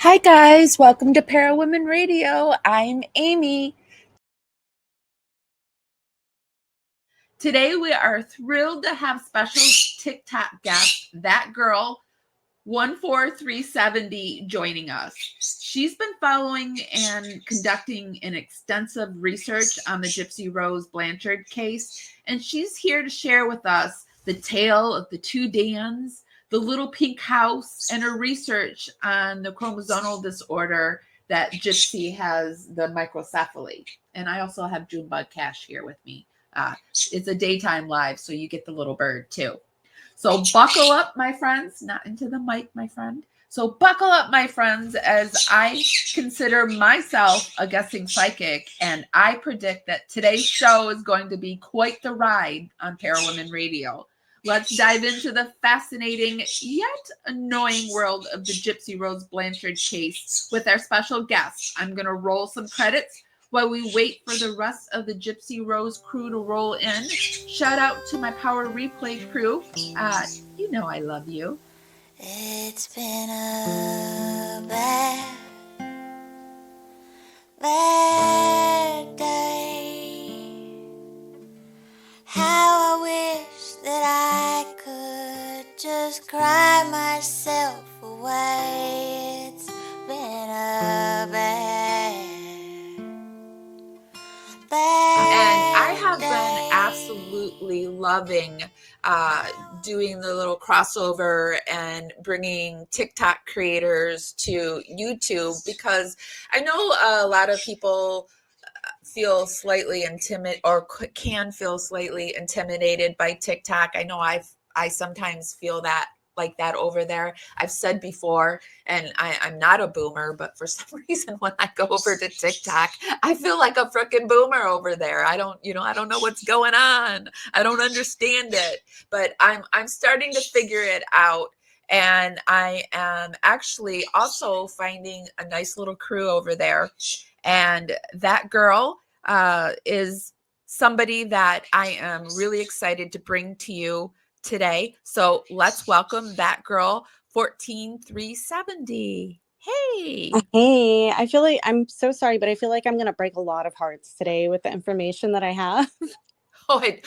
Hi guys, welcome to Parawomenradio. I'm Amy. Today we are thrilled to have special TikTok guest, that girl 14370, joining us. She's been following and conducting an extensive research on the Gypsy Rose Blanchard case, and she's here to share with us the tale of the two DANS, the little pink house, and her research on the chromosomal disorder that Gypsy has, the microcephaly. And I also have Junebug Cash here with me. It's a daytime live, so you get the little bird too. So buckle up, my friends, not into the mic, my friend. So buckle up, my friends, as I consider myself a guessing psychic, and I predict that today's show is going to be quite the ride on Parawomenradio. Let's dive into the fascinating yet annoying world of the Gypsy Rose Blanchard case with our special guest. I'm going to roll some credits while we wait for the rest of the Gypsy Rose crew to roll in. Shout out to my Power Replay crew. You know I love you. It's been a bad day. How I wish that I could just cry myself away. It's been a bad And I have day. been absolutely loving doing the little crossover and bringing TikTok creators to YouTube, because I know a lot of people feel slightly intimidated or can feel slightly intimidated by TikTok. I know I sometimes feel that like that over there. I've said before, and I'm not a boomer, but for some reason when I go over to TikTok, I feel like a freaking boomer over there. I don't know what's going on. I don't understand it, but I'm starting to figure it out. And I am actually also finding a nice little crew over there. And that girl is somebody that I am really excited to bring to you today. So let's welcome that girl 14370. Hey. Hey, I feel like I'm so sorry, but I feel like I'm going to break a lot of hearts today with the information that I have. Oh, I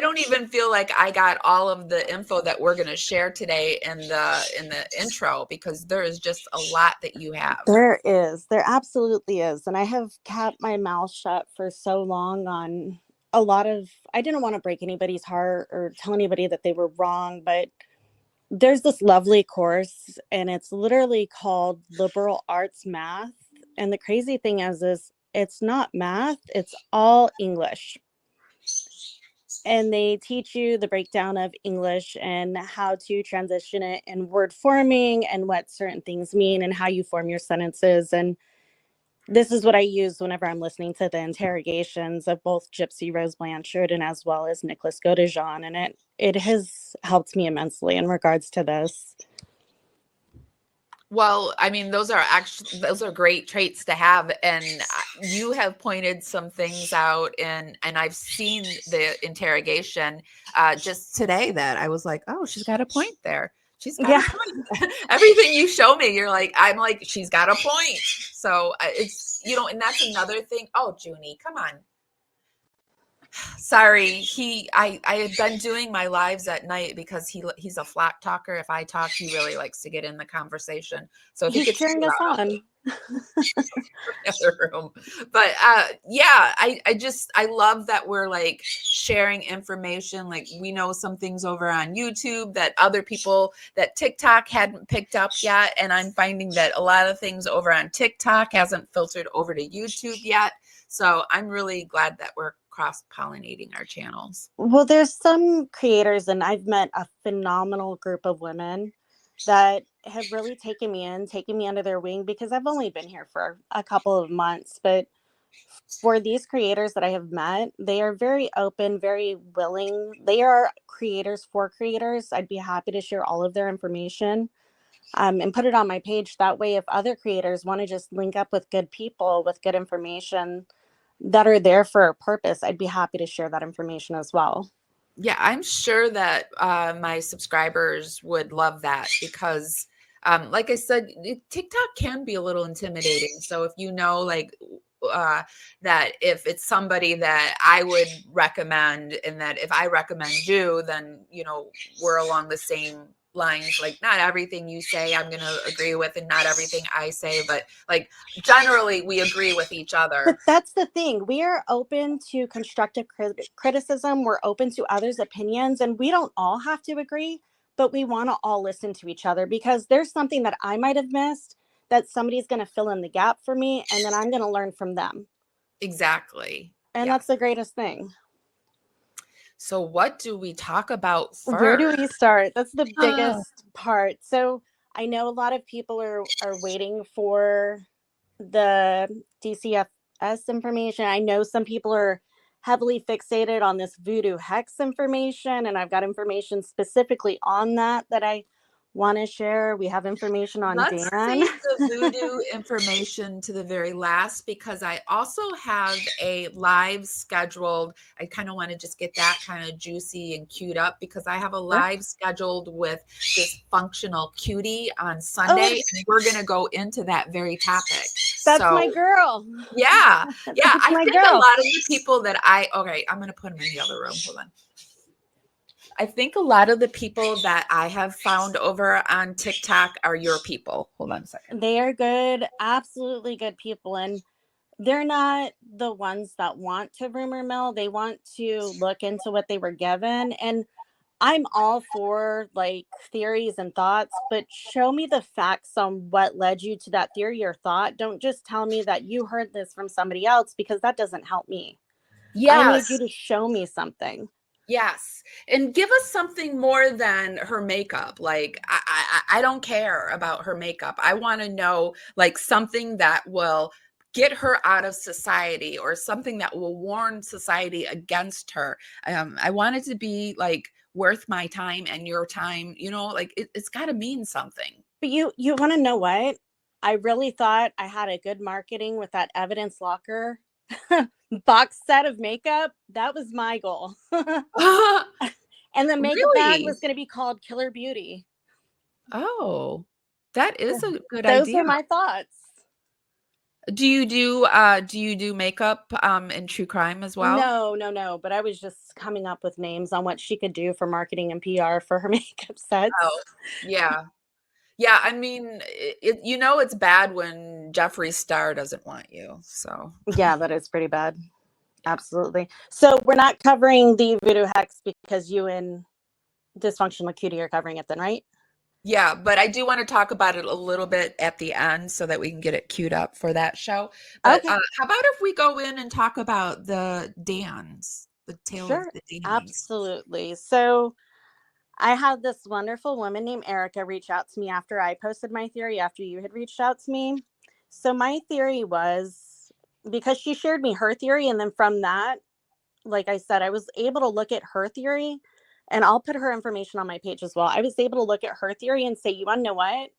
don't even feel like I got all of the info that we're going to share today in the intro, because there is just a lot that you have. There absolutely is. And I have kept my mouth shut for so long on a lot of, I didn't want to break anybody's heart or tell anybody that they were wrong, but there's this lovely course and it's literally called Liberal Arts Math. And the crazy thing is it's not math, it's all English. And they teach you the breakdown of English and how to transition it in word forming and what certain things mean and how you form your sentences. And this is what I use whenever I'm listening to the interrogations of both Gypsy Rose Blanchard and as well as Nicholas Godejean. And it has helped me immensely in regards to this. Well, I mean, those are great traits to have, and you have pointed some things out, and I've seen the interrogation just today that I was like, oh, she's got a point there. She's got a point. Everything you show me, I'm like, she's got a point. So it's, and that's another thing. Oh, Junie, come on. Sorry, I had been doing my lives at night because he's a flat talker. If I talk, he really likes to get in the conversation. So if he could cheering us on. Other room. But yeah, I love that we're like sharing information. Like, we know some things over on YouTube that other people, that TikTok hadn't picked up yet, and I'm finding that a lot of things over on TikTok hasn't filtered over to YouTube yet. So I'm really glad that we're cross-pollinating our channels. Well, there's some creators, and I've met a phenomenal group of women that have really taken me under their wing, because I've only been here for a couple of months. But for these creators that I have met, they are very open, very willing. They are creators for creators. I'd be happy to share all of their information and put it on my page. That way, if other creators want to just link up with good people with good information that are there for a purpose, I'd be happy to share that information as well. Yeah, I'm sure that my subscribers would love that, because like I said, TikTok can be a little intimidating. So if you know, like, that if it's somebody that I would recommend, and that if I recommend you, then, we're along the same lines. Like, not everything you say I'm going to agree with, and not everything I say, but like generally we agree with each other. But that's the thing. We are open to constructive criticism. We're open to others' opinions, and we don't all have to agree, but we want to all listen to each other, because there's something that I might have missed that somebody's going to fill in the gap for me, and then I'm going to learn from them. Exactly. And that's the greatest thing. So what do we talk about first? Where do we start? That's the biggest part. So I know a lot of people are waiting for the DCFS information. I know some people are heavily fixated on this voodoo hex information, and I've got information specifically on that I want to share. We have information on Let's Dan. save the voodoo information to the very last, because I also have a live scheduled. I kind of want to just get that kind of juicy and queued up, because I have a live scheduled with this functional cutie on Sunday, and we're going to go into that very topic. That's my girl. Yeah. Yeah. I think girl. a lot of the people that I'm going to put them in the other room. Hold on. I think a lot of the people that I have found over on TikTok are your people. Hold on a second. They are good, absolutely good people. And they're not the ones that want to rumor mill. They want to look into what they were given. And I'm all for like theories and thoughts, but show me the facts on what led you to that theory or thought. Don't just tell me that you heard this from somebody else, because that doesn't help me. Yes. I need you to show me something. Yes. And give us something more than her makeup. Like, I don't care about her makeup. I want to know like something that will get her out of society, or something that will warn society against her. I want it to be like worth my time and your time, like it's got to mean something. But you want to know what? I really thought I had a good marketing with that evidence locker box set of makeup. That was my goal. And the makeup bag was going to be called Killer Beauty. Oh, that is a good idea. Those are my thoughts. Do you do makeup in true crime as well? No. But I was just coming up with names on what she could do for marketing and PR for her makeup sets. Oh, yeah. Yeah, I mean, it's bad when Jeffree Star doesn't want you. So yeah, that is pretty bad. Absolutely. So we're not covering the voodoo hex because you and Dysfunctional Cutie are covering it then, right? Yeah, but I do want to talk about it a little bit at the end so that we can get it queued up for that show. But how about if we go in and talk about the DANS, the tale of the DANS? Absolutely. So I had this wonderful woman named Erica reach out to me after I posted my theory, after you had reached out to me. So my theory was, because she shared me her theory, and then from that, like I said, I was able to look at her theory, and I'll put her information on my page as well. I was able to look at her theory and say, you want to know what?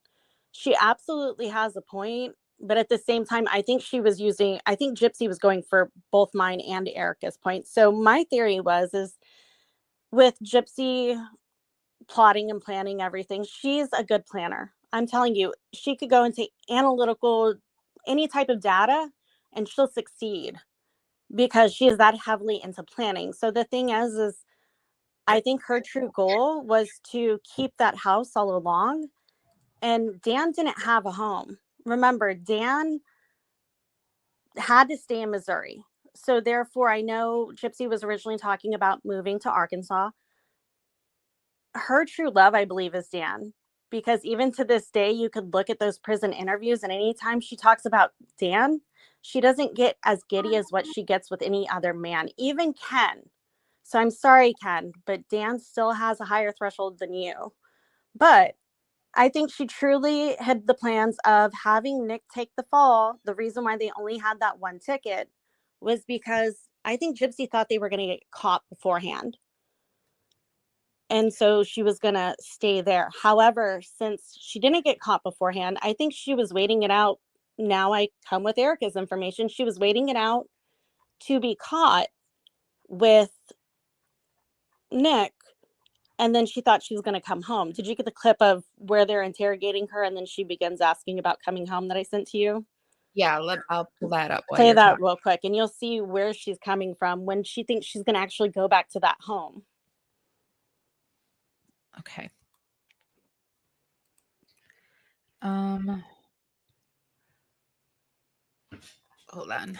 She absolutely has a point. But at the same time, I think Gypsy was going for both mine and Erica's points. So my theory is with Gypsy plotting and planning everything, she's a good planner. I'm telling you, she could go into analytical, any type of data, and she'll succeed because she is that heavily into planning. So the thing is I think her true goal was to keep that house all along. And Dan didn't have a home. Remember, Dan had to stay in Missouri. So therefore, I know Gypsy was originally talking about moving to Arkansas. Her true love, I believe, is Dan, because even to this day, you could look at those prison interviews, and anytime she talks about Dan, she doesn't get as giddy as what she gets with any other man, even Ken. So I'm sorry, Ken, but Dan still has a higher threshold than you. But I think she truly had the plans of having Nick take the fall. The reason why they only had that one ticket was because I think Gypsy thought they were going to get caught beforehand. And so she was going to stay there. However, since she didn't get caught beforehand, I think she was waiting it out. Now I come with Erica's information. She was waiting it out to be caught with Nick And then she thought she was going to come home. Did you get the clip of where they're interrogating her and then she begins asking about coming home that I sent to you? Yeah, I'll pull that up while Play you're that talking. real quick and you'll see where she's coming from when she thinks she's going to actually go back to that home. Okay. Hold on.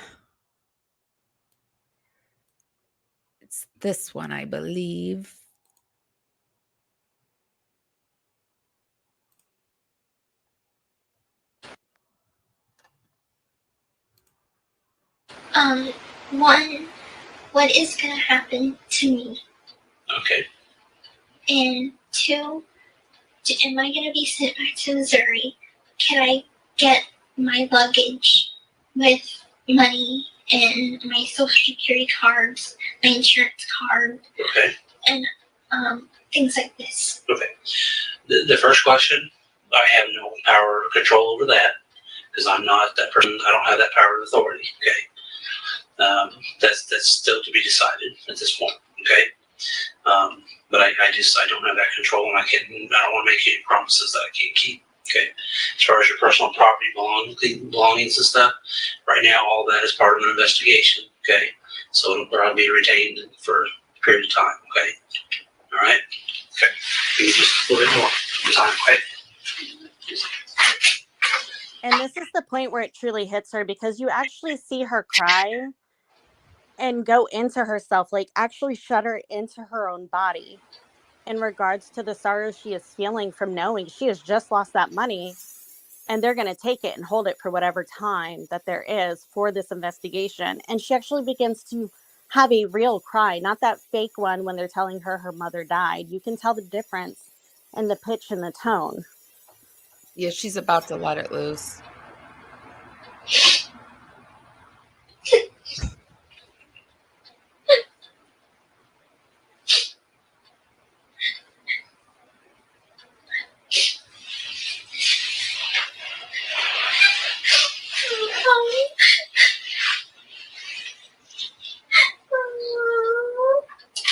It's this one, I believe. One, what is going to happen to me? Okay. And two, am I going to be sent back to Missouri? Can I get my luggage with money and my social security cards, my insurance card, Okay. and things like this? Okay. The first question, I have no power or control over that because I'm not that person. I don't have that power and authority. Okay. That's still to be decided at this point. Okay. But I don't have that control, and I don't want to make any promises that I can't keep. Okay. As far as your personal property belongings and stuff, right now all that is part of an investigation. Okay. So it'll probably be retained for a period of time. Okay. All right. Okay. Give me just a little bit more time. Okay. And this is the point where it truly hits her because you actually see her cry and go into herself, like actually shudder into her own body in regards to the sorrow she is feeling from knowing she has just lost that money and they're going to take it and hold it for whatever time that there is for this investigation. And she actually begins to have a real cry, not that fake one when they're telling her her mother died. You can tell the difference in the pitch and the tone. Yeah, she's about to let it loose.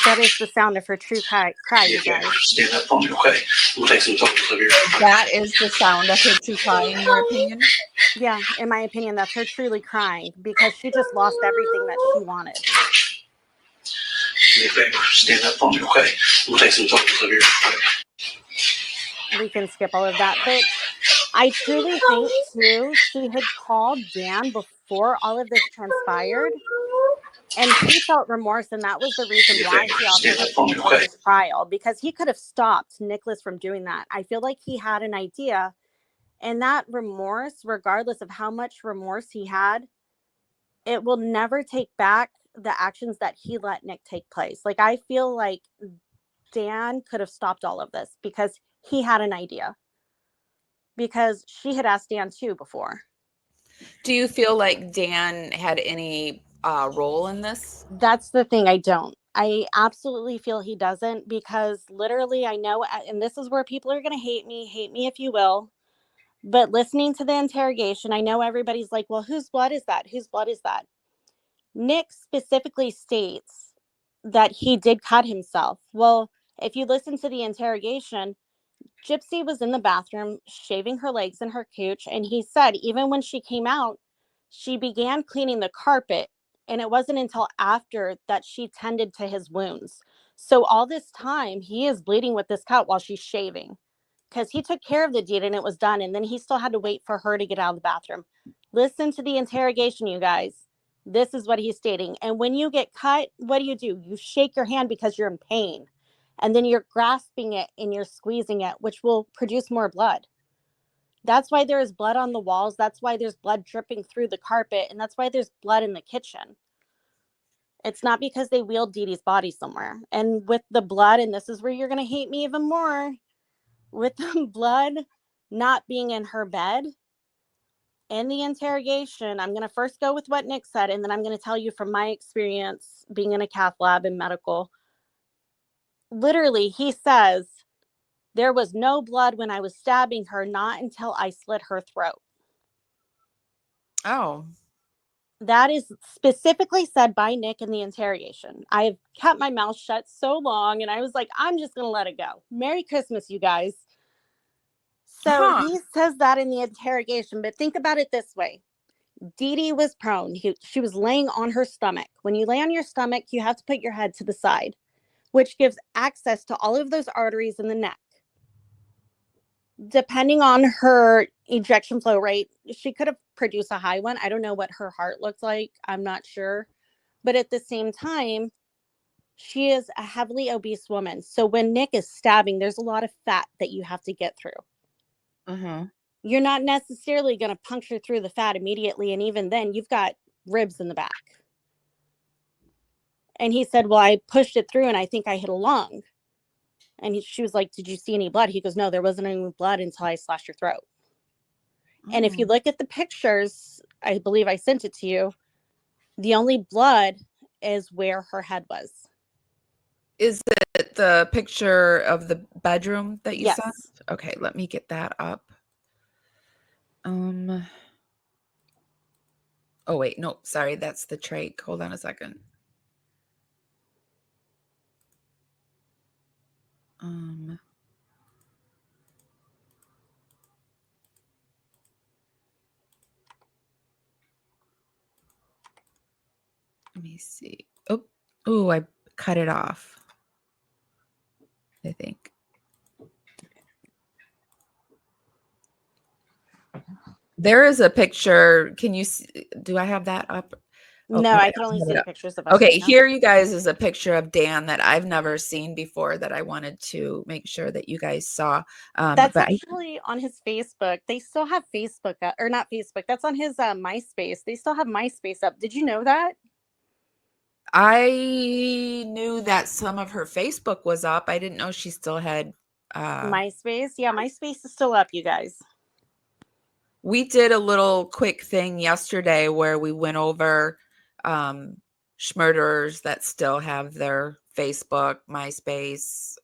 That is the sound of her true cry, you guys. Stand up for me, okay? We'll take some time to clear. That is the sound of her true cry, in your opinion? Yeah, in my opinion, that's her truly crying because she just lost everything that she wanted. Do me a favor, stand up for me, okay? We'll take some time to clear. We can skip all of that, but I truly think too she had called Dan before all of this transpired, and he felt remorse, and that was the reason why he offered to finish with this trial, because he could have stopped Nicholas from doing that. I feel like he had an idea, and that remorse, regardless of how much remorse he had, it will never take back the actions that he let Nick take place. Like, I feel like Dan could have stopped all of this because he had an idea, because she had asked Dan too before. Do you feel like Dan had any role in this? That's the thing. I don't. I absolutely feel he doesn't, because literally I know, and this is where people are going to hate me if you will, but listening to the interrogation, I know everybody's like, well, whose blood is that? Whose blood is that? Nick specifically states that he did cut himself. Well, if you listen to the interrogation, Gypsy was in the bathroom shaving her legs and her cooch, and he said even when she came out, she began cleaning the carpet, and it wasn't until after that she tended to his wounds. So all this time, he is bleeding with this cut while she's shaving, because he took care of the deed and it was done, and then he still had to wait for her to get out of the bathroom. Listen to the interrogation, you guys. This is what he's stating. And when you get cut, what do? You shake your hand because you're in pain. And then you're grasping it and you're squeezing it, which will produce more blood. That's why there is blood on the walls. That's why there's blood dripping through the carpet. And that's why there's blood in the kitchen. It's not because they wheeled Dee Dee's body somewhere. And with the blood, and this is where you're going to hate me even more, with the blood not being in her bed, in the interrogation, I'm going to first go with what Nick said, and then I'm going to tell you from my experience being in a cath lab and medical. Literally, he says, there was no blood when I was stabbing her, not until I slit her throat. Oh. That is specifically said by Nick in the interrogation. I've kept my mouth shut so long, and I was like, I'm just going to let it go. Merry Christmas, you guys. So Huh. he says that in the interrogation, but think about it this way. Dee Dee was prone. She was laying on her stomach. When you lay on your stomach, you have to put your head to the side, which gives access to all of those arteries in the neck. Depending on her ejection flow rate, she could have produced a high one. I don't know what her heart looks like. I'm not sure. But at the same time, she is a heavily obese woman. So when Nick is stabbing, there's a lot of fat that you have to get through. Uh-huh. You're not necessarily going to puncture through the fat immediately. And even then, you've got ribs in the back. And he said, well, I pushed it through and I think I hit a lung. And she was like, did you see any blood? He goes, no, there wasn't any blood until I slashed your throat. And if you look at the pictures, I believe I sent it to you, the only blood is where her head was. Is it the picture of the bedroom that you Yes. sent? Okay, let me get that up. Oh wait, no, sorry, that's the trach. Hold on a second. Let me see. Oh, I cut it off, I think. There is a picture. Can you see? Do I have that up? Oh, No, okay, I can only see the pictures of us. okay, right now. here you guys is a picture of Dan that I've never seen before that I wanted to make sure that you guys saw. That's but actually on his Facebook. They still have Facebook up, or not Facebook. That's on his MySpace. They still have MySpace up. Did you know that? I knew that some of her Facebook was up. I didn't know she still had MySpace. Yeah, MySpace is still up, you guys. We did a little quick thing yesterday where we went over schmurderers that still have their Facebook, MySpace,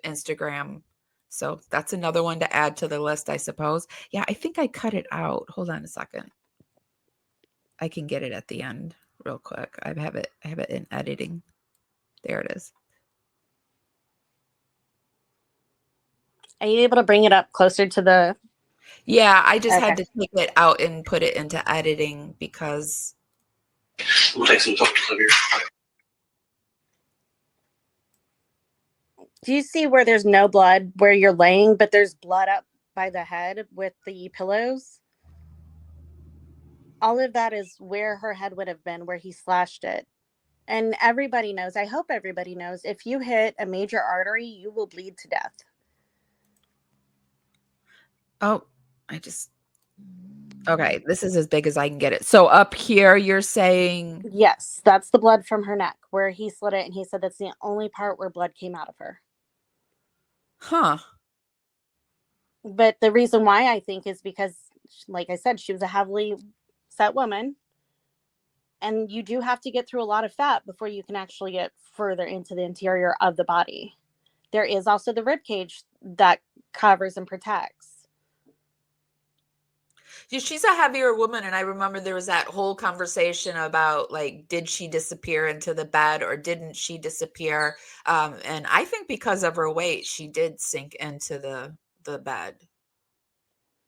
Instagram. So that's another one to add to the list, I suppose. Yeah, I think I cut it out. Hold on a second. I can get it at the end real quick. I have it in editing. There it is. Are you able to bring it up closer to the... Yeah, I just Okay. had to take it out and put it into editing because We'll take some photos of your. Do you see where there's no blood where you're laying, but there's blood up by the head with the pillows? All of that is where her head would have been, where he slashed it. And everybody knows, I hope everybody knows, if you hit a major artery, you will bleed to death. Oh, okay, this is as big as I can get it. So up here, you're saying... Yes, that's the blood from her neck where he slit it. And he said that's the only part where blood came out of her. Huh. But the reason why I think is because, like I said, she was a heavily set woman. And you do have to get through a lot of fat before you can actually get further into the interior of the body. There is also the rib cage that covers and protects. Yeah, she's a heavier woman, and I remember there was that whole conversation about, like, did she disappear into the bed or didn't she disappear? And I think because of her weight, she did sink into the bed.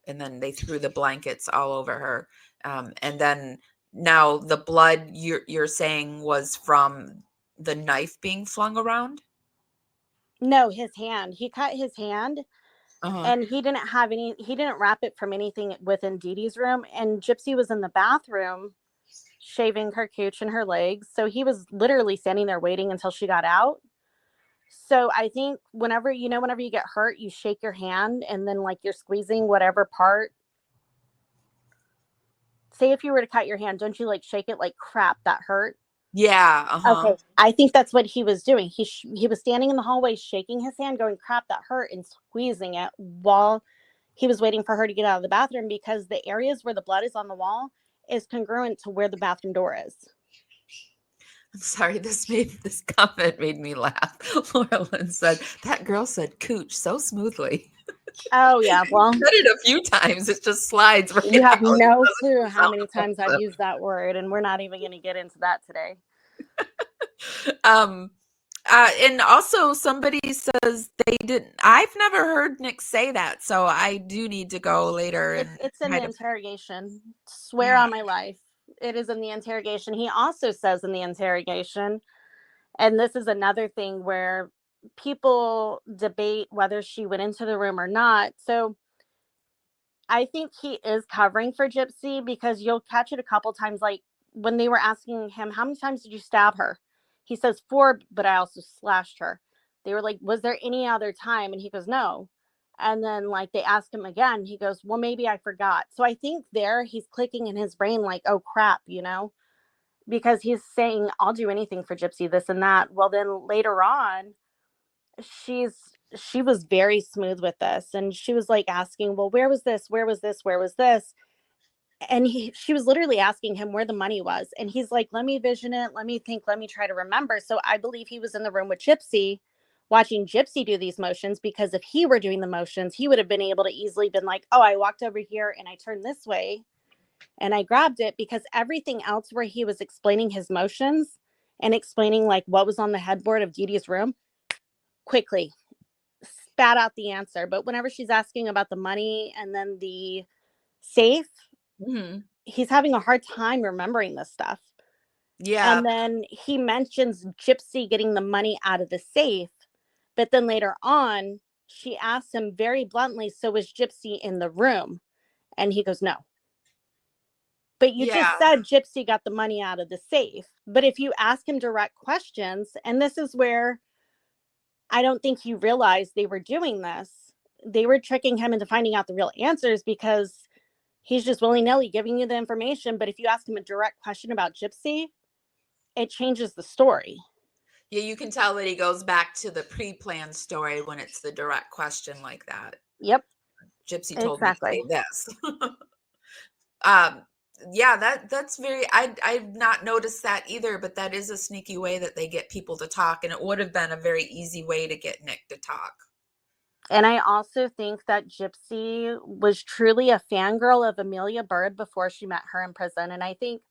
And then they threw the blankets all over her. And then now the blood you're saying was from the knife being flung around? No, his hand. He cut his hand. Uh-huh. And he didn't wrap it from anything within Dee Dee's room. And Gypsy was in the bathroom shaving her cooch and her legs. So he was literally standing there waiting until she got out. So I think whenever you get hurt, you shake your hand and then like you're squeezing whatever part. Say if you were to cut your hand, don't you like shake it like crap, that hurt? Yeah. Uh-huh. Okay. I think that's what he was doing. He was standing in the hallway, shaking his hand, going, crap, that hurt, and squeezing it while he was waiting for her to get out of the bathroom, because the areas where the blood is on the wall is congruent to where the bathroom door is. Sorry, this comment made me laugh. Laura Lynn said, that girl said cooch so smoothly. Oh yeah, well, Said it a few times. It just slides right you have out. It no doesn't clue how sound many times I've offensive. used that word, and we're not even going to get into that today. And also somebody says they didn't. I've never heard Nick say that, so I do need to go later and It's in try the to. interrogation. Swear on my life. It is in the interrogation. He also says in the interrogation, and this is another thing where people debate whether she went into the room or not. So I think he is covering for Gypsy, because you'll catch it a couple times. Like when they were asking him, how many times did you stab her? He says 4, but I also slashed her. They were like, was there any other time? And he goes, no. And then like they asked him again, he goes, well, maybe I forgot. So I think there he's clicking in his brain like, oh crap, because he's saying, I'll do anything for Gypsy, this and that. Well, then later on, she was very smooth with this, and she was like asking, well, where was this, where was this, where was this? And she was literally asking him where the money was, and he's like, let me vision it, let me think, let me try to remember. So I believe he was in the room with Gypsy, watching Gypsy do these motions, because if he were doing the motions, he would have been able to easily been like, oh, I walked over here and I turned this way and I grabbed it, because everything else where he was explaining his motions and explaining like what was on the headboard of Dee Dee's room, quickly spat out the answer. But whenever she's asking about the money and then the safe, he's having a hard time remembering this stuff. Yeah. And then he mentions Gypsy getting the money out of the safe. But then later on, she asks him very bluntly, so was Gypsy in the room? And he goes, no. But you just said Gypsy got the money out of the safe. But if you ask him direct questions, and this is where I don't think he realized they were doing this. They were tricking him into finding out the real answers, because he's just willy-nilly giving you the information. But if you ask him a direct question about Gypsy, it changes the story. Yeah, you can tell that he goes back to the pre-planned story when it's the direct question like that. Yep. Gypsy told me to say this. Yeah, that's very, I've not noticed that either, but that is a sneaky way that they get people to talk, and it would have been a very easy way to get Nick to talk. And I also think that Gypsy was truly a fangirl of Amelia Byrd before she met her in prison. And I think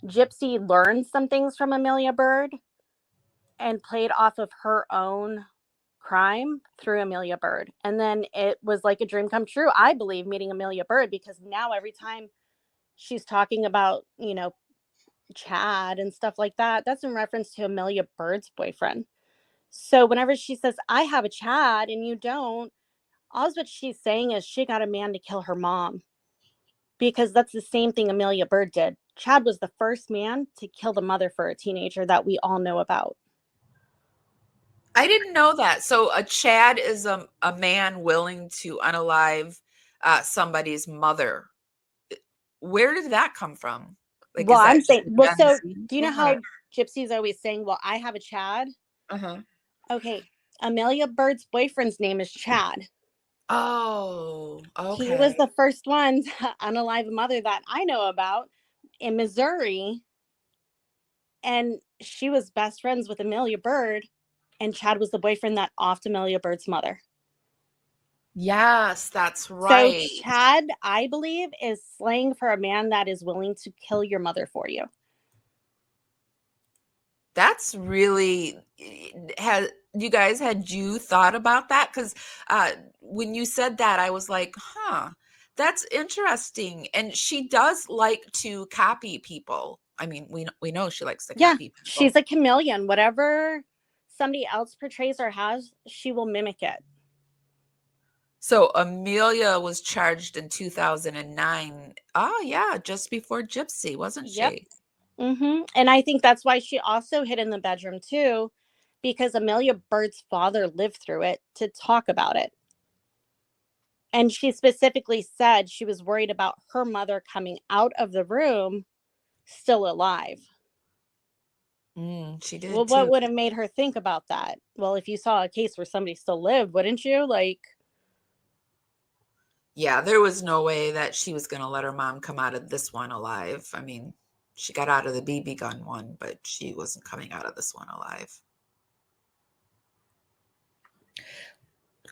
Gypsy learned some things from Amelia Byrd and played off of her own crime through Amelia Byrd. And then it was like a dream come true, I believe, meeting Amelia Byrd, because now every time she's talking about, Chad and stuff like that, that's in reference to Amelia Byrd's boyfriend. So whenever she says, I have a Chad and you don't, all what she's saying is she got a man to kill her mom, because that's the same thing Amelia Byrd did. Chad was the first man to kill the mother for a teenager that we all know about. I didn't know that. So a Chad is a man willing to unalive somebody's mother. Where did that come from? Like, well, I'm saying, so do you know how Gypsy's always saying, well, I have a Chad? Okay. Amelia Byrd's boyfriend's name is Chad. Oh, okay. He was the first one to unalive a mother that I know about in Missouri. And she was best friends with Amelia Byrd. And Chad was the boyfriend that offed Amelia Byrd's mother. Yes, that's right. So Chad, I believe, is slang for a man that is willing to kill your mother for you. That's really, had you thought about that? Because when you said that, I was like, that's interesting. And she does like to copy people. I mean, we know she likes to copy people. She's a chameleon. Whatever somebody else portrays or has, she will mimic it. So Amelia was charged in 2009. Oh yeah, just before Gypsy, wasn't she? Yep. And I think that's why she also hid in the bedroom too, because Amelia Byrd's father lived through it to talk about it. And she specifically said she was worried about her mother coming out of the room still alive. She did. Well, what would have made her think about that? Well, if you saw a case where somebody still lived, wouldn't you? Yeah, there was no way that she was going to let her mom come out of this one alive. I mean, She got out of the BB gun one, but she wasn't coming out of this one alive.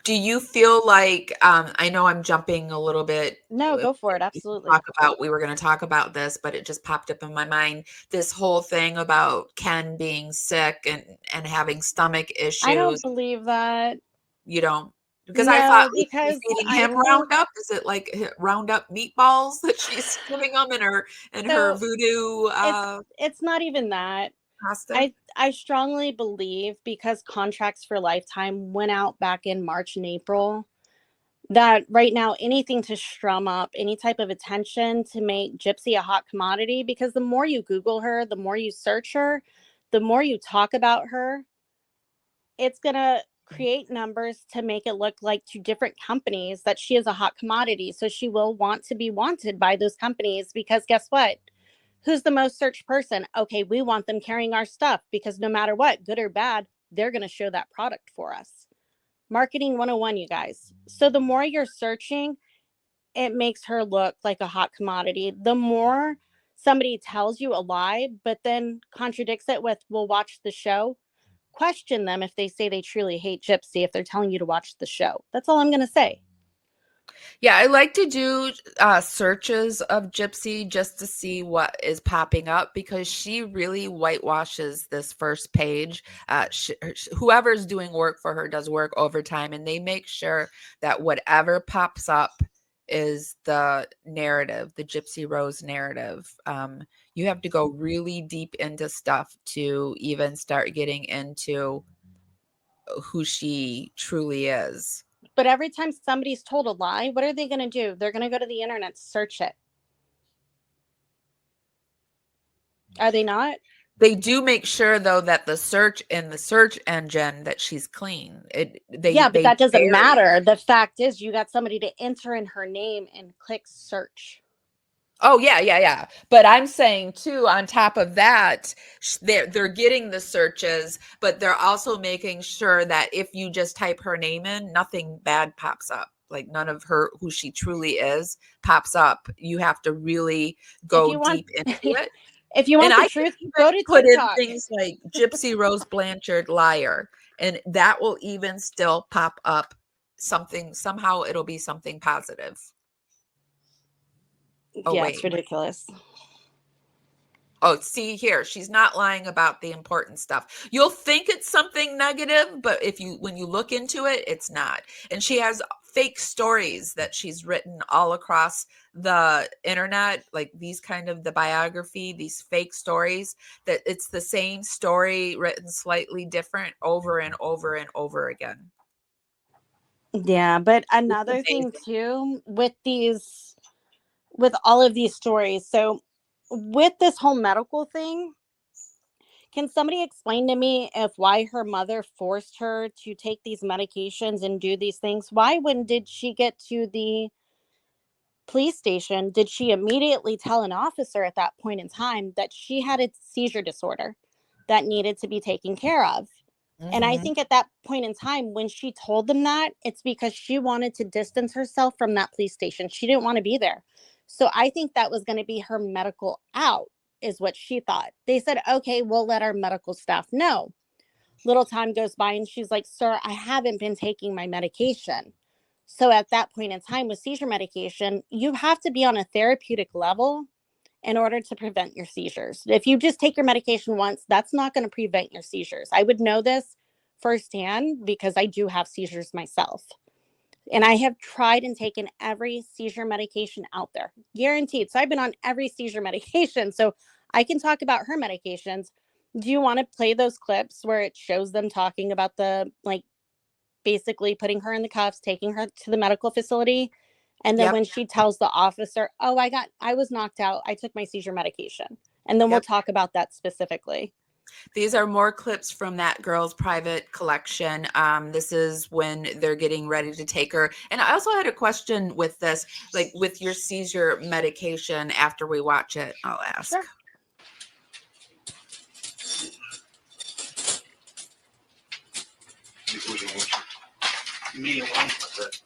Do you feel like, I know I'm jumping a little bit. No, go for it. Absolutely. We were going to talk about this, but it just popped up in my mind. This whole thing about Ken being sick and having stomach issues. I don't believe that. You don't? Because No, I thought, like, because she's feeding I him think Roundup. Is it like Roundup meatballs that she's giving him in her so. voodoo It's not even that. pasta? I strongly believe, because contracts for Lifetime went out back in March and April, that right now anything to strum up any type of attention to make Gypsy a hot commodity, because the more you Google her, the more you search her, the more you talk about her, it's going to create numbers to make it look like to different companies that she is a hot commodity. So she will want to be wanted by those companies, because guess what? Who's the most searched person? Okay, we want them carrying our stuff, because no matter what, good or bad, they're going to show that product for us. Marketing 101, you guys. So the more you're searching, it makes her look like a hot commodity. The more somebody tells you a lie, but then contradicts it with, we'll watch the show, question them if they say they truly hate Gypsy, if they're telling you to watch the show. That's all I'm going to say. Yeah, I like to do searches of Gypsy just to see what is popping up, because she really whitewashes this first page. Whoever's doing work for her does work overtime, and they make sure that whatever pops up is the narrative, the Gypsy Rose narrative. You have to go really deep into stuff to even start getting into who she truly is. But every time somebody's told a lie, what are they going to do? They're going to go to the internet to search it. Are they not? They do make sure, though, that the search in the search engine, that she's clean. But that doesn't matter. The fact is, you got somebody to enter in her name and click search. Oh, yeah. But I'm saying, too, on top of that, they're getting the searches, but they're also making sure that if you just type her name in, nothing bad pops up. Like, none of her, who she truly is, pops up. You have to really go deep into it. If you want the truth, go to put TikTok. in things like Gypsy Rose Blanchard liar, and that will even still pop up something. Somehow it'll be something positive. Oh, yeah, wait. it's ridiculous. Oh, see here, she's not lying about the important stuff. You'll think it's something negative, but when you look into it, it's not. And she has fake stories that she's written all across the internet, like these kind of the biography, these fake stories, that it's the same story written slightly different over and over and over again. Yeah, but another thing too with all of these stories. So with this whole medical thing, can somebody explain to me why her mother forced her to take these medications and do these things? Why, when did she get to the police station, did she immediately tell an officer at that point in time that she had a seizure disorder that needed to be taken care of? Mm-hmm. And I think at that point in time, when she told them that, it's because she wanted to distance herself from that police station. She didn't want to be there. So I think that was going to be her medical out, is what she thought. They said, okay, we'll let our medical staff know. Little time goes by and she's like, sir, I haven't been taking my medication. So at that point in time with seizure medication, you have to be on a therapeutic level in order to prevent your seizures. If you just take your medication once, that's not going to prevent your seizures. I would know this firsthand because I do have seizures myself. And I have tried and taken every seizure medication out there, guaranteed. So I've been on every seizure medication. So I can talk about her medications. Do you want to play those clips where it shows them talking about basically putting her in the cuffs, taking her to the medical facility? And then when she tells the officer, oh, I was knocked out, I took my seizure medication. And then we'll talk about that specifically. These are more clips from that girl's private collection. This is when they're getting ready to take her. And I also had a question with this, like with your seizure medication. After we watch it, I'll ask. Sure. Me alone with it.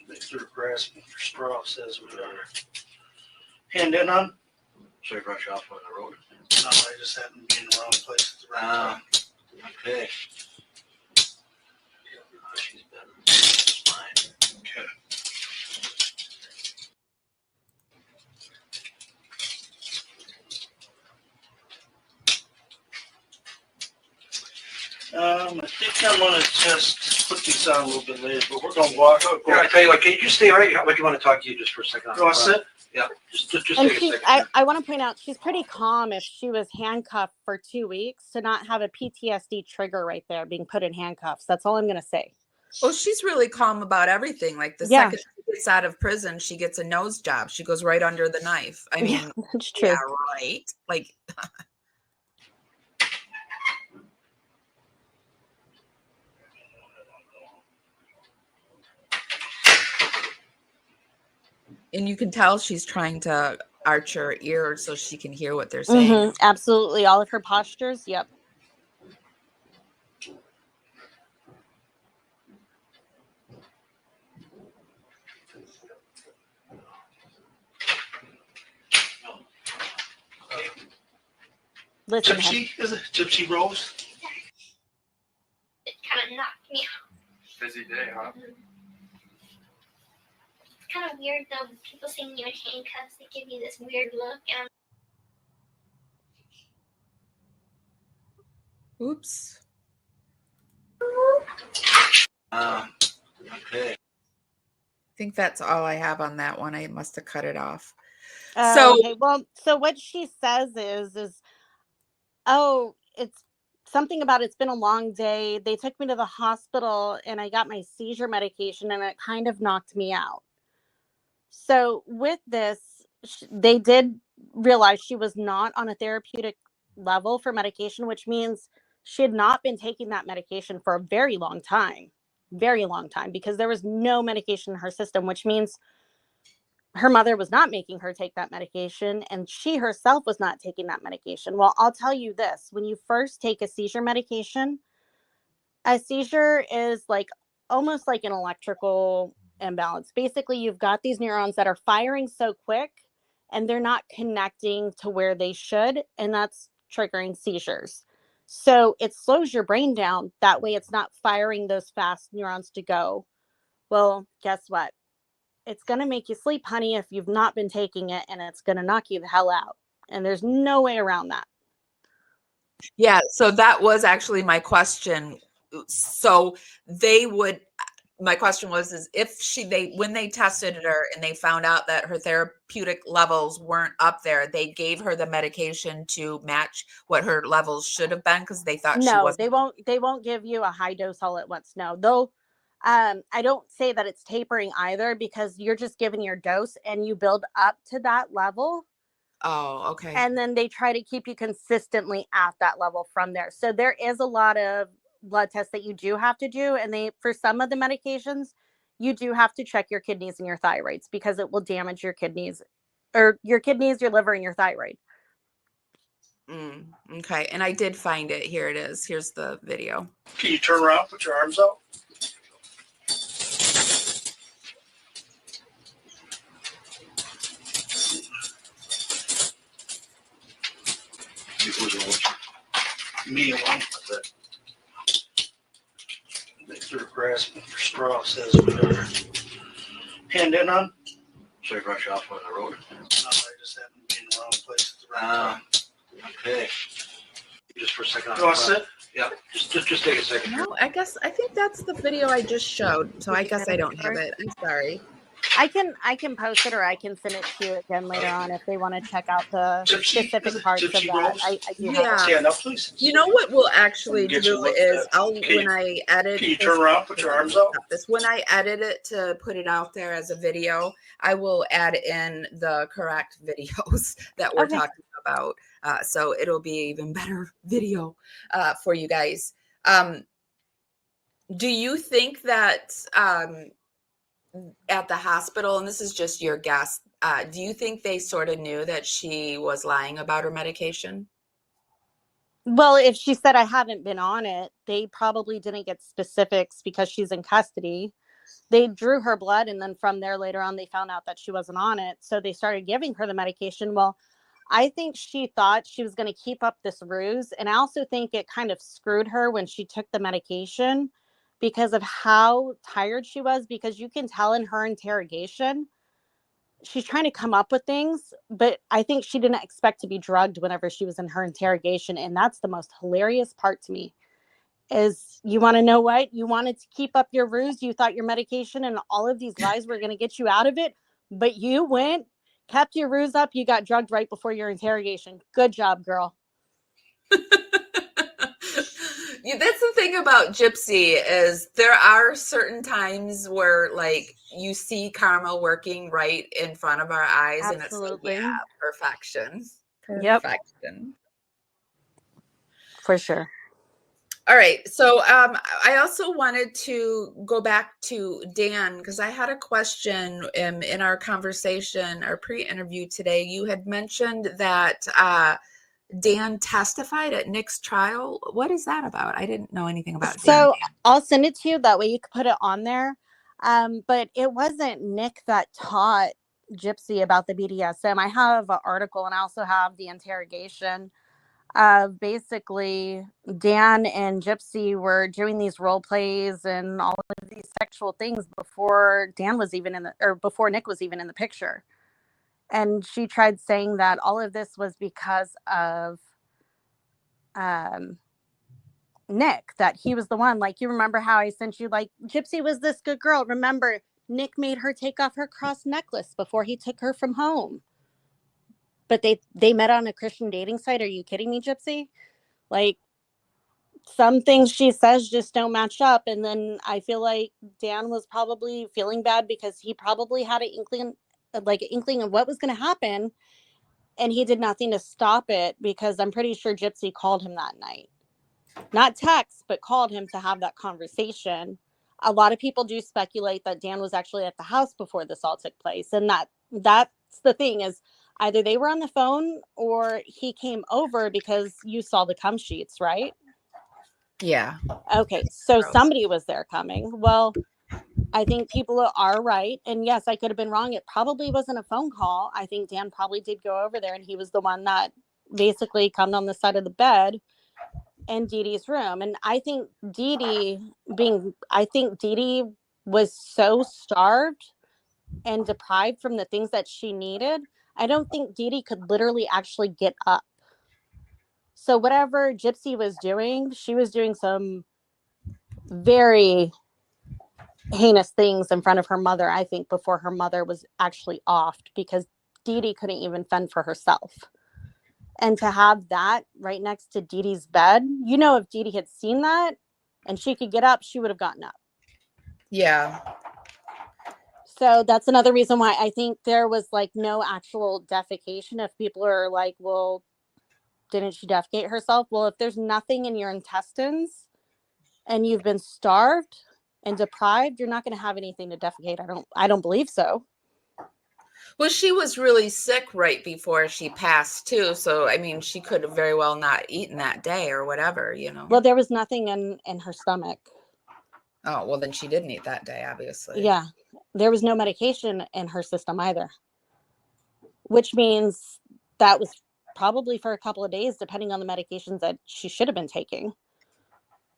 They threw grasping for straw, says we are. Hand in on? So you brush off on the road? No, I just happened to be in the wrong place at the right time. Okay. She's better. She's fine. Okay. I think I'm gonna just put these on a little bit later, but we're gonna walk. Yeah, I tell you what, can you just stay right here? Like, you want to talk to you just for a second? You want to sit? Yeah, just And take a she, second. I want to point out, she's pretty calm if she was handcuffed for 2 weeks to not have a PTSD trigger right there being put in handcuffs. That's all I'm going to say. Well, she's really calm about everything. Like the Yeah. second she gets out of prison, she gets a nose job. She goes right under the knife. I mean, Yeah, that's true. yeah, right. Like, and you can tell she's trying to arch her ear so she can hear what they're saying. Mm-hmm, absolutely. All of her postures. Yep. Listen, Gypsy? Is it Gypsy Rose? It kind of knocked me out. Busy day, huh? It's kind of weird though. When people seeing you in handcuffs, they give you this weird look, and Oops. Okay. I think that's all I have on that one. I must have cut it off. okay. Well, so what she says is, oh, it's something about it's been a long day. They took me to the hospital and I got my seizure medication and it kind of knocked me out. So with this, they did realize she was not on a therapeutic level for medication, which means she had not been taking that medication for a very long time, because there was no medication in her system, which means her mother was not making her take that medication and she herself was not taking that medication. Well, I'll tell you this, when you first take a seizure medication, a seizure is like almost like an electrical imbalance. Basically, you've got these neurons that are firing so quick and they're not connecting to where they should, and that's triggering seizures. So it slows your brain down. That way it's not firing those fast neurons to go. Well, guess what? It's going to make you sleep, honey, if you've not been taking it, and it's going to knock you the hell out. And there's no way around that. Yeah, so that was actually my question. So my question was, is if when they tested her and they found out that her therapeutic levels weren't up there, they gave her the medication to match what her levels should have been, because they thought she wasn't. They won't give you a high dose all at once. No, though. I don't say that it's tapering either, because you're just giving your dose and you build up to that level. Oh, okay. And then they try to keep you consistently at that level from there. So there is a lot of blood tests that you do have to do. And for some of the medications, you do have to check your kidneys and your thyroids, because it will damage your kidneys, your liver, and your thyroid. Okay. And I did find it. Here it is. Here's the video. Can you turn around, put your arms out? Me alone. They're grasping for straw, says whatever. Hand in on? So you brush off on the road? No, I just happened to be in the wrong place at the right time. Okay. Just for a second. You want to sit? Yeah, just take a second. No, I think that's the video I just showed. So I guess I don't have it. I'm sorry. I can post it, or I can send it to you again later on if they want to check out the specific parts of that. I do have Yeah. Stand up, please. You know what we'll actually Get do you looked is at. when I edit. Can you turn around, put your arms out? When I edit it to put it out there as a video, I will add in the correct videos that we're talking about. So it'll be even better video for you guys. Do you think that at the hospital, and this is just your guess, do you think they sort of knew that she was lying about her medication? Well, if she said I haven't been on it, they probably didn't get specifics because she's in custody. They drew her blood, and then from there later on, they found out that she wasn't on it. So they started giving her the medication. Well, I think she thought she was going to keep up this ruse. And I also think it kind of screwed her when she took the medication because of how tired she was, because you can tell in her interrogation, she's trying to come up with things, but I think she didn't expect to be drugged whenever she was in her interrogation. And that's the most hilarious part to me is, you want to know what? You wanted to keep up your ruse. You thought your medication and all of these lies were going to get you out of it, but you went, kept your ruse up. You got drugged right before your interrogation. Good job, girl. Yeah, that's the thing about Gypsy is there are certain times where like you see karma working right in front of our eyes. Absolutely. And it's like, yeah, perfection. Yep. Perfection. For sure. All right. So I also wanted to go back to Dan because I had a question in our conversation, our pre-interview today. You had mentioned that Dan testified at Nick's trial. What is that about? I didn't know anything about Dan. So I'll send it to you. That way you can put it on there. But it wasn't Nick that taught Gypsy about the BDSM. I have an article and I also have the interrogation. Basically, Dan and Gypsy were doing these role plays and all of these sexual things before Dan was even before Nick was even in the picture. And she tried saying that all of this was because of Nick, that he was the one. Like, you remember how I sent you, like, Gypsy was this good girl. Remember, Nick made her take off her cross necklace before he took her from home. But they met on a Christian dating site. Are you kidding me, Gypsy? Like, some things she says just don't match up. And then I feel like Dan was probably feeling bad because he probably had an inkling of what was going to happen. And he did nothing to stop it, because I'm pretty sure Gypsy called him that night. Not text, but called him to have that conversation. A lot of people do speculate that Dan was actually at the house before this all took place. And that's the thing, is either they were on the phone or he came over, because you saw the cum sheets, right? Yeah. Okay, so somebody was there coming. Well, I think people are right. And yes, I could have been wrong. It probably wasn't a phone call. I think Dan probably did go over there, and he was the one that basically come on the side of the bed in Dee Dee's room. And I think Dee Dee was so starved and deprived from the things that she needed. I don't think Dee Dee could literally actually get up. So whatever Gypsy was doing, she was doing some very heinous things in front of her mother, I think, before her mother was actually offed, because Dee Dee couldn't even fend for herself. And to have that right next to Dee Dee's bed, if Dee Dee had seen that and she could get up, she would have gotten up. Yeah. So that's another reason why I think there was like no actual defecation. If people are like, well, didn't she defecate herself? Well, if there's nothing in your intestines and you've been starved and deprived, you're not going to have anything to defecate. I don't believe so. Well, she was really sick right before she passed too. So, I mean, she could have very well not eaten that day or whatever, Well, there was nothing in her stomach. Oh, well, then she didn't eat that day, obviously. Yeah. There was no medication in her system either, which means that was probably for a couple of days, depending on the medications that she should have been taking.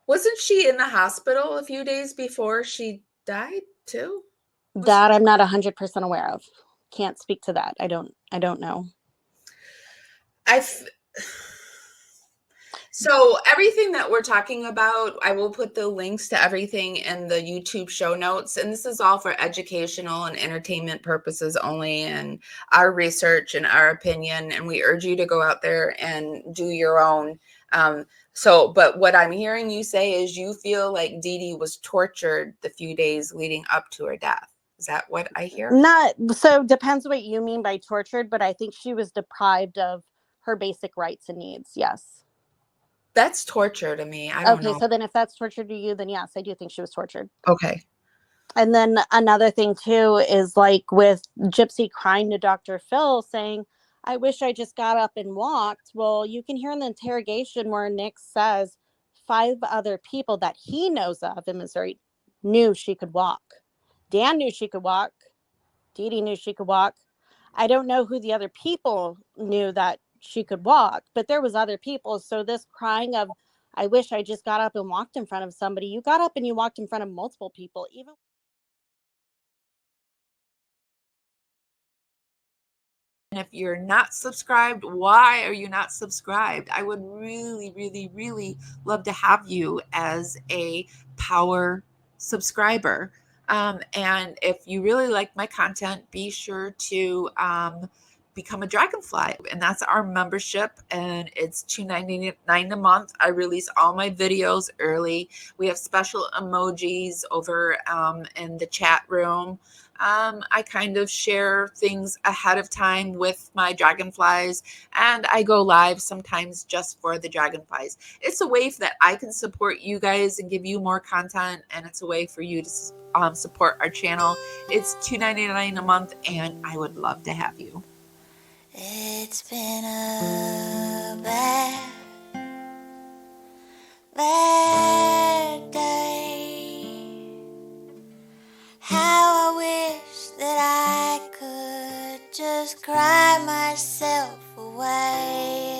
Wasn't she in the hospital a few days before she died too? That I'm not 100% aware of. Can't speak to that. I don't know. So everything that we're talking about, I will put the links to everything in the YouTube show notes. And this is all for educational and entertainment purposes only, and our research and our opinion. And we urge you to go out there and do your own. But what I'm hearing you say is you feel like Dee Dee was tortured the few days leading up to her death. Is that what I hear? Depends what you mean by tortured, but I think she was deprived of her basic rights and needs. Yes. That's torture to me. I don't know. Okay, so then if that's torture to you, then yes, I do think she was tortured. Okay. And then another thing too is like with Gypsy crying to Dr. Phil saying, I wish I just got up and walked. Well, you can hear in the interrogation where Nick says 5 other people that he knows of in Missouri knew she could walk. Dan knew she could walk. Dee Dee knew she could walk. I don't know who the other people knew that she could walk, but there was other people. So this crying of, I wish I just got up and walked in front of somebody. You got up and you walked in front of multiple people, even. And if you're not subscribed, why are you not subscribed? I would really, really, really love to have you as a power subscriber. And if you really like my content, be sure to become a Dragonfly. And that's our membership. And it's $2.99 a month. I release all my videos early. We have special emojis over in the chat room. I kind of share things ahead of time with my dragonflies, and I go live sometimes just for the dragonflies. It's a way that I can support you guys and give you more content, and it's a way for you to support our channel. It's $2.99 a month, and I would love to have you. It's been a bad day. How I wish that I could just cry myself away.